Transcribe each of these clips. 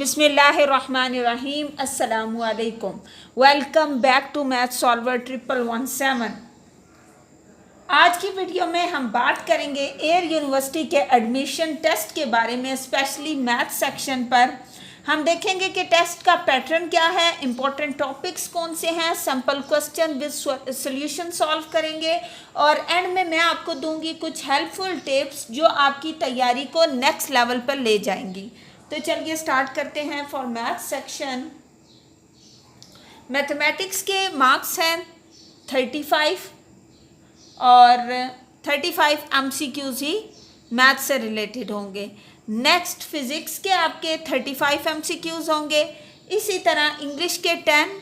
बिस्मिल्लाहिर्रहमानिर्रहीम अस्सलामु अलैकुम। Welcome back to math solver 1117। आज की वीडियो में हम बात करेंगे एयर यूनिवर्सिटी के एडमिशन टेस्ट के बारे में, स्पेशली मैथ सेक्शन पर। हम देखेंगे कि टेस्ट का पैटर्न क्या है, इंपॉर्टेंट टॉपिक्स कौन से हैं, simple question with solution solve करेंगे और एंड में मैं आपको दूंगी कुछ हेल्पफुल टिप्स जो आपकी तैयारी को नेक्स्ट लेवल पर ले जाएंगी। तो चलिए स्टार्ट करते हैं। फॉर मैथ सेक्शन मैथमेटिक्स के मार्क्स हैं 35 और 35 MCQs ही मैथ से रिलेटेड होंगे। नेक्स्ट फिजिक्स के आपके 35 MCQs होंगे। इसी तरह इंग्लिश के 10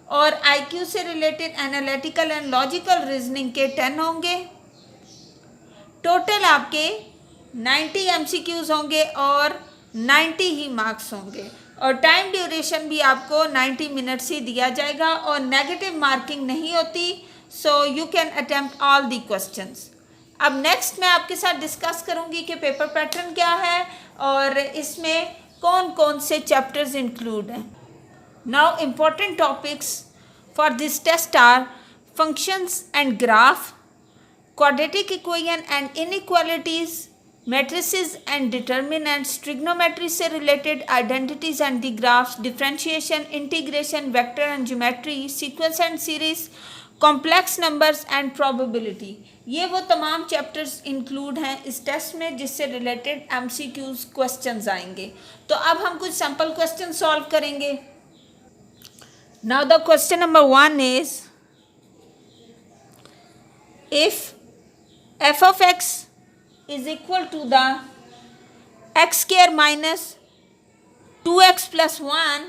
और IQ से related analytical and logical reasoning के 10 होंगे। टोटल आपके 90 MCQs होंगे और 90 ही मार्क्स होंगे और टाइम ड्यूरेशन भी आपको 90 मिनट्स ही दिया जाएगा और नेगेटिव मार्किंग नहीं होती, so you can attempt all the questions. अब नेक्स्ट मैं आपके साथ डिस्कस करूंगी कि पेपर पैटर्न क्या है और इसमें कौन कौन से चैप्टर्स इंक्लूड हैं। Now important topics for this test are functions and graph, quadratic equation and inequalities, matrices and determinants, trigonometry से related identities and the graphs, differentiation, integration, vector and geometry, sequence and series, complex numbers and probability। ये वो तमाम chapters include हैं इस test में जिससे related MCQs questions आएंगे। तो अब हम कुछ सैम्पल क्वेश्चन सॉल्व करेंगे। Now the question number 1 is if f of x is equal to the x square minus 2x plus 1,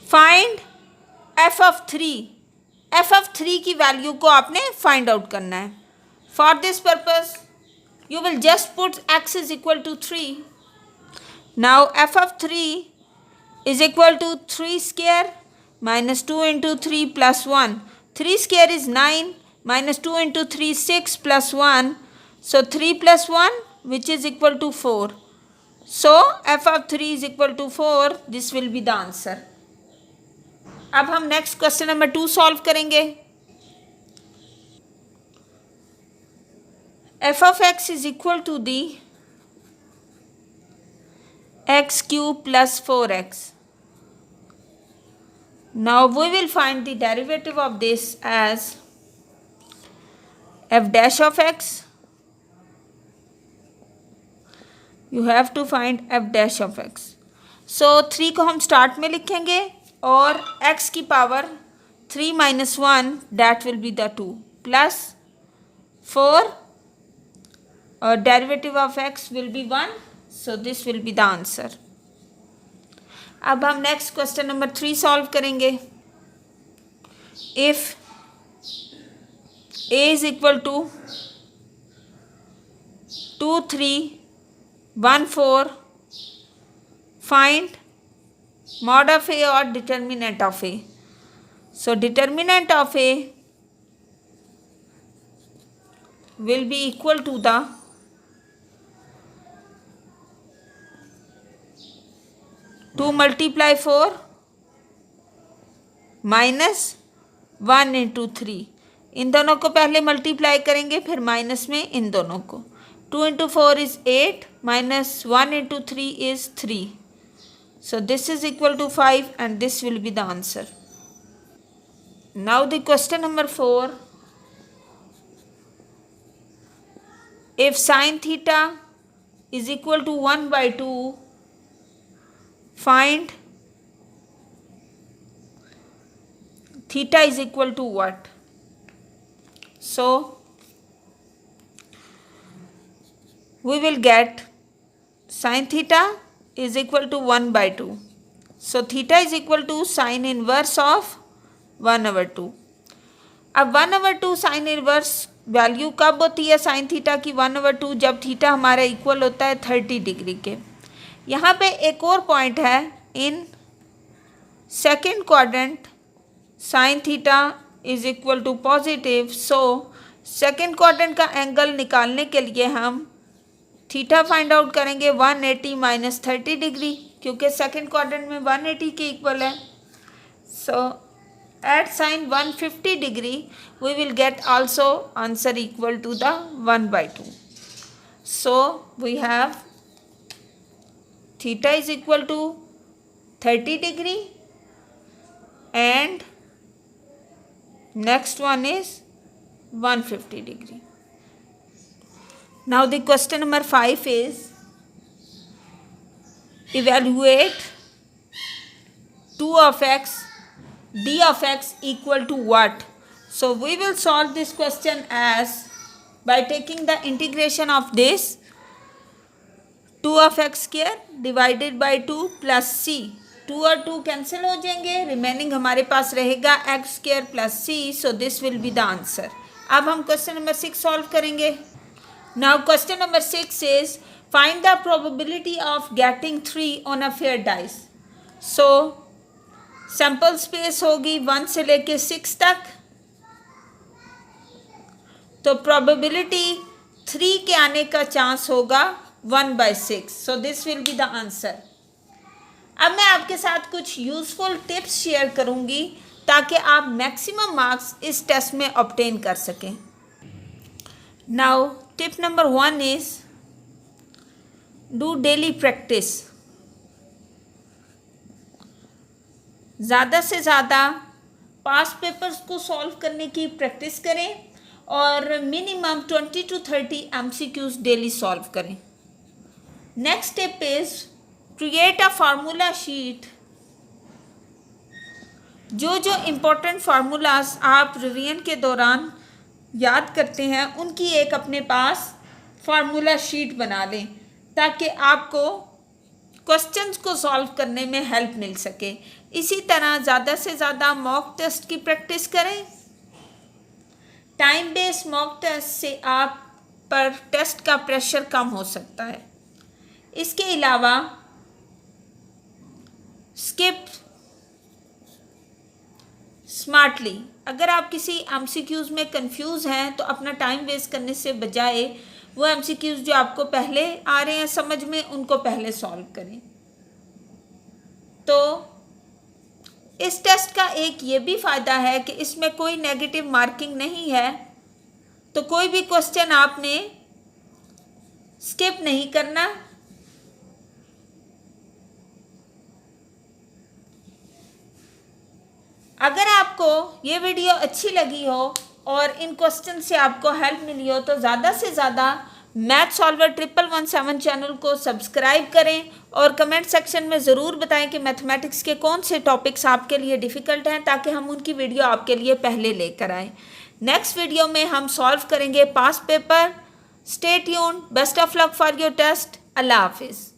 find f of 3। f of 3 की वैल्यू को आपने फाइंड आउट करना है। For this purpose you will just put x is equal to 3। Now f of 3 is equal to 3 square minus 2 into 3 plus 1। 3 square is 9 minus 2 into 3 6 plus 1। So 3 plus 1 which is equal to 4. So f of 3 is equal to 4. This will be the answer. अब हम next question number 2 solve करेंगे। f of x is equal to the x cube plus 4x. Now we will find the derivative of this as f dash of x. You have to find f dash of x. So 3 को हम start में लिखेंगे और x की power 3 minus 1 that will be the 2 plus 4 और derivative of x will be 1, so this will be the answer। अब हम next question number 3 solve करेंगे। If a is equal to 2 3 1 4, find mod of a or determinant of a। So determinant of a will be equal to the 2 multiply 4 minus 1 into 3। इन दोनों को पहले multiply करेंगे फिर minus में इन दोनों को। 2 into 4 is 8 minus 1 into 3 is 3. So this is equal to 5 and this will be the answer. Now the question number 4. If sin theta is equal to 1 by 2, find theta is equal to what? So we will get sin theta is equal to 1 by 2. So theta is equal to sin inverse of 1 over 2. अब 1 over 2 sin inverse value कब होती है sin theta की 1 over 2? जब theta हमारा equal होता है 30 degree के। यहाँ पे एक और पॉइंट है, in second quadrant sin theta is equal to positive. So second quadrant का एंगल निकालने के लिए हम थीटा फाइंड आउट करेंगे 180 माइनस 30 डिग्री। क्योंकि सेकंड क्वाड्रेंट में 180 के इक्वल है. So at sine 150 degree we will get also answer equal to the 1/2. So we have theta is equal to 30 degree and next one is 150 degree. Now the question number 5 is evaluate 2 of x d of x equal to what. So we will solve this question as by taking the integration of this 2 of x square divided by 2 plus c. 2 और 2 cancel हो जाएंगे, remaining हमारे पास रहेगा x square plus c. So this will be the answer. अब हम question number 6 solve करेंगे. Now question number 6 is find the probability of getting 3 on a fair dice. So sample space होगी 1 से लेके 6 तक. तो प्रोबेबिलिटी 3 के आने का चांस होगा 1/6. सो this will be the answer. अब मैं आपके साथ कुछ यूज़फुल टिप्स शेयर करूंगी ताकि आप मैक्सिमम मार्क्स इस टेस्ट में ऑब्टेन कर सकें. Now tip number 1 is do daily practice. ज़्यादा से ज़्यादा पास्ट पेपर्स को सॉल्व करने की प्रैक्टिस करें और minimum 20 to 30 MCQs daily solve करें. Next tip is create a formula sheet. जो इम्पोर्टेंट फार्मूलाज आप रिवीजन के दौरान याद करते हैं उनकी एक अपने पास फार्मूला शीट बना लें ताकि आपको क्वेश्चंस को सॉल्व करने में हेल्प मिल सके. इसी तरह ज़्यादा से ज़्यादा मॉक टेस्ट की प्रैक्टिस करें. टाइम बेस्ड मॉक टेस्ट से आप पर टेस्ट का प्रेशर कम हो सकता है. इसके अलावा स्किप स्मार्टली. अगर आप किसी MCQs में कंफ्यूज हैं तो अपना टाइम वेस्ट करने से बजाय वो MCQs जो आपको पहले आ रहे हैं समझ में उनको पहले सॉल्व करें. तो इस टेस्ट का एक ये भी फ़ायदा है कि इसमें कोई नेगेटिव मार्किंग नहीं है. तो कोई भी क्वेश्चन आपने स्किप नहीं करना. अगर आपको ये वीडियो अच्छी लगी हो और इन क्वेश्चन से आपको हेल्प मिली हो तो ज़्यादा से ज़्यादा मैथ सॉल्वर 1117 चैनल को सब्सक्राइब करें और कमेंट सेक्शन में ज़रूर बताएं कि मैथमेटिक्स के कौन से टॉपिक्स आपके लिए डिफ़िकल्ट हैं ताकि हम उनकी वीडियो आपके लिए पहले लेकर आएँ. नेक्स्ट वीडियो में हम सॉल्व करेंगे past paper. Stay tuned. Best of luck for your test. अल्लाह हाफिज़.